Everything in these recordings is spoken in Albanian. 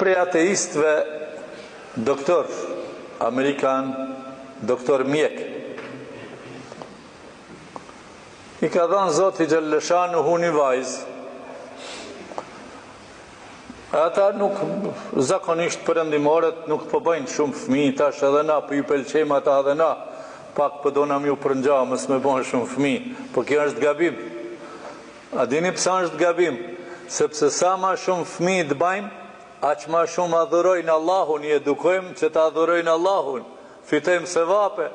prej ateistëve doktor amerikan, doktor mjek. I ka dhënë Zoti Gjallëshanu hu një vajzë. Ata nuk, zakonisht perëndimorët nuk po bëjnë shumë fëmijë, tash edhe na po ju pëlqejmë ata edhe na. Pak po dona më ju përngja, mos më bëhen shumë fëmijë, po kjo është gabim. A dini pse është gabim? Sepse sa ma shumë fëmijë të bëjmë, aq ma shumë adhurojnë Allahun, i edukojmë që të adhurojnë Allahun, fitojmë sevape.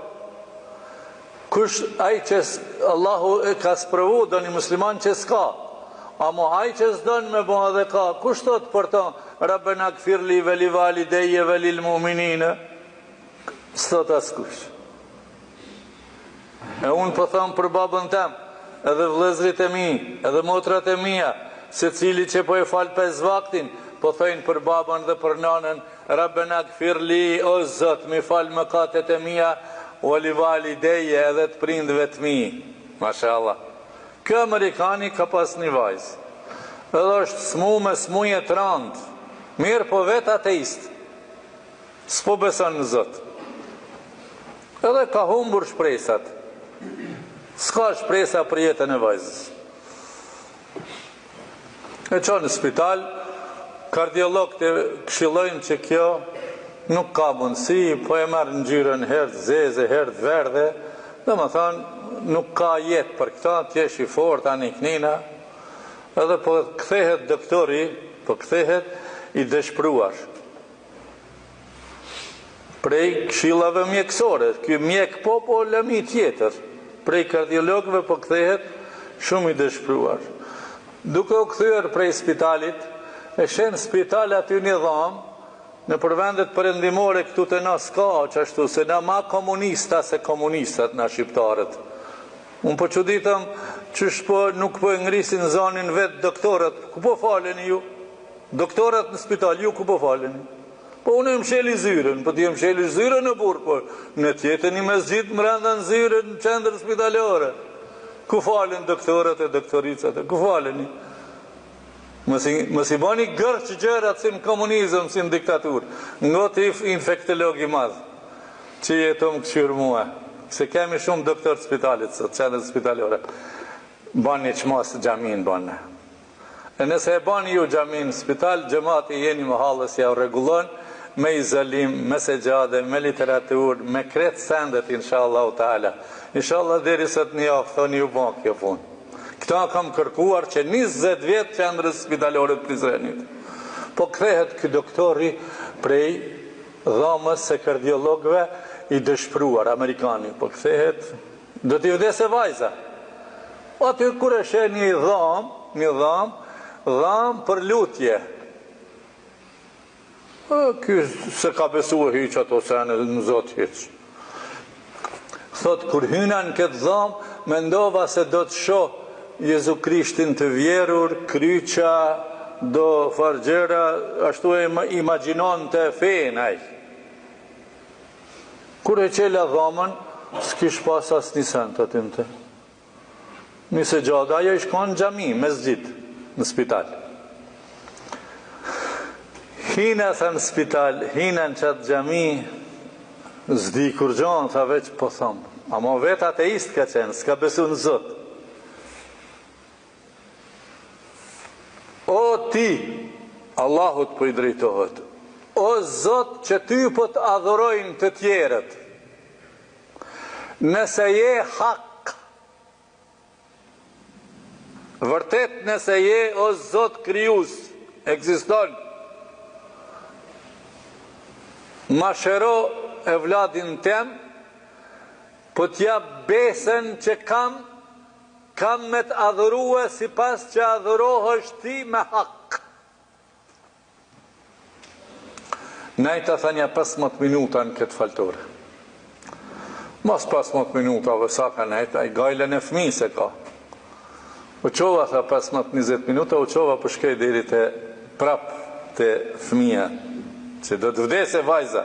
Kush ai që Allahu e ka sprovu, do një musliman që s'ka, amo ai që s'don me bon edhe ka, kush thot për to, Rabbena gfirli ve li valideje ve lil mu'minina? S'thot askush. E unë po thom për babën tem, edhe vëllezrit e mi, edhe motrat e mia, se cili që po e fal 5 vaktin, po thojnë për babën dhe për nanën, Rabbena gfirli, o Zot, mi fal mëkatet e mia, o li valideje edhe të prindëve të mi. Mashallah. Kjo Amerikani ka pas një vajzë. Edhe është smu me smuje të randë. Mirë po vetë ateist. S'po beson në Zot. Edhe ka humbur shpresat. S'ka shpresa për jetën e vajzës. E qonë në spital, kardiologët e këshillojnë që kjo nuk ka mundësi, po e marrë në gjyrën herë të zeze, herë të verdhe, dhe më thanë, nuk ka jetë për këta, t'jesh i fort, anë i knina, edhe po kthehet doktori, po kthehet i dëshpruar. Prej këshillave mjekësore, ky mjek po lëmi tjetër, prej kardiologëve po kthehet shumë i dëshpruar. Duke u kthyer prej spitalit, e shen spital aty një dhamë, në përvendet perëndimore këtu të na s'ka qashtu, se na ma komunista se komunistat na shqiptarët. Unë po çuditëm qysh po nuk po e ngrisin zanin vetë doktorët. Ku po faleni ju? Doktorët në spital, ju ku po faleni? Po unë e msheli zyrën, po ti e msheli zyrën në burë, po në tjetën i mesgjid mrenda në zyrën në qendër spitalore. Ku falen doktorët e doktoricat? Ku faleni? Mos i bani gërç gjërat si në komunizëm, si në diktaturë. Ngo të infektolog i madh, që jeton këqyr mua. Se kemi shumë doktor të spitalit, sot, qendër spitalore. Bani çmas xhamin banë. E nëse e bani ju xhamin në spital, xhamati jeni më hallës ja u rregullon me izolim, me segjade, me literaturë, me kret sendet inshallah taala. Inshallah deri sot një javë thoni ju bën kjo punë. Këta kam kërkuar që 20 vjetë qendrës spitalore të Prizrenit. Po kthehet ky doktori prej dhamës së kardiologëve i dëshpruar, Amerikani. Po kthehet, do t'i vdese vajza. Aty kur e shen një dhamë për lutje. Ky se ka besuar hiç ato sene në Zot hiç. Thot, kur hyna në këtë dhamë, mendova se do të shoh Jezu Krishtin të vjerur, kryqa, do fargjera, ashtu e imagjinon të fejnë aj. Kur e qela dhamën, s'kish pas as një sent atim të. Nise gjada, ajo ishkon në gjami, mesgjid, në spital. Hina, thënë spital, hina në qatë gjami, zdi kur gjonë, tha veç po thëmë. Amo vetë ateist ka qenë, s'ka besu në Zot. O ti, Allahut po i drejtohet, o Zot që ty po të adhurojnë të tjerët, nëse je hak, vërtet nëse je o Zot krijues, ekziston, ma shëro e vladin tem, po t'ja besën që kam me të adhurue si pas që adhurohësh ti me hak. Najta thanja 15 minuta në këtë faltore. Mas 15 minuta vësa ka najta, i gajlen e fmi se ka. U qova tha 15-20 minuta, u qova për shkej diri të prap të fmija, që do të vdese vajza.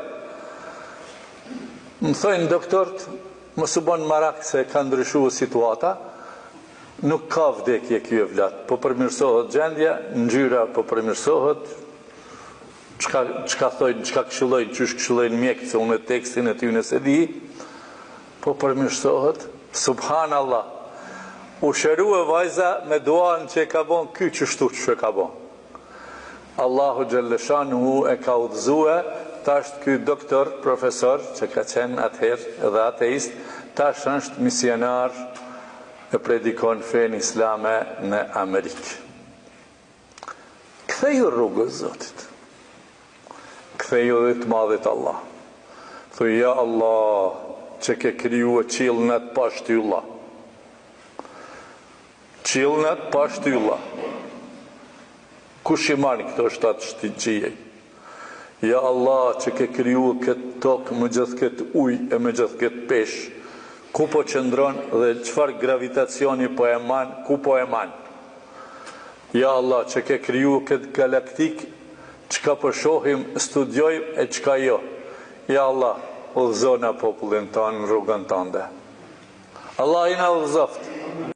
Më thojnë doktorët, më së bon marak se ka ndryshu situata, nuk ka vdekje kjo vlat, po përmirësohet gjendja, ngjyra po përmirësohet, çka thojnë, çka këshillojnë, çysh këshillojnë mjekët, se unë tekstin e tyre se di, po përmirësohet, subhanallah. U shërua vajza me duan që e ka bon ky qështu që e ka bon. Allahu Gjellëshanu e ka udhëzue, tash ky doktor, profesor, që ka qenë atëherë edhe ateist, tash është misionar e predikon fen islame në Amerikë. Ktheju rrugës Zotit. Ktheju dhe të madhit Allah. Thuj, ja Allah, që ke kriju e qilënët pa shtylla. Qilënët pa shtylla. Kush i marrë këto 7 shtyqijej? Ja Allah, që ke kriju këtë tokë me gjithë këtë ujë e me gjithë këtë peshë, ku po qëndron dhe qëfar gravitacioni po e manë, ku po e manë? Ja Allah, që ke kriju këtë galaktik, qka po shohim, studiojmë e qka jo. Ja Allah, udhëzona popullin tonë në rrugën tënde. Allah i na udhëzoft.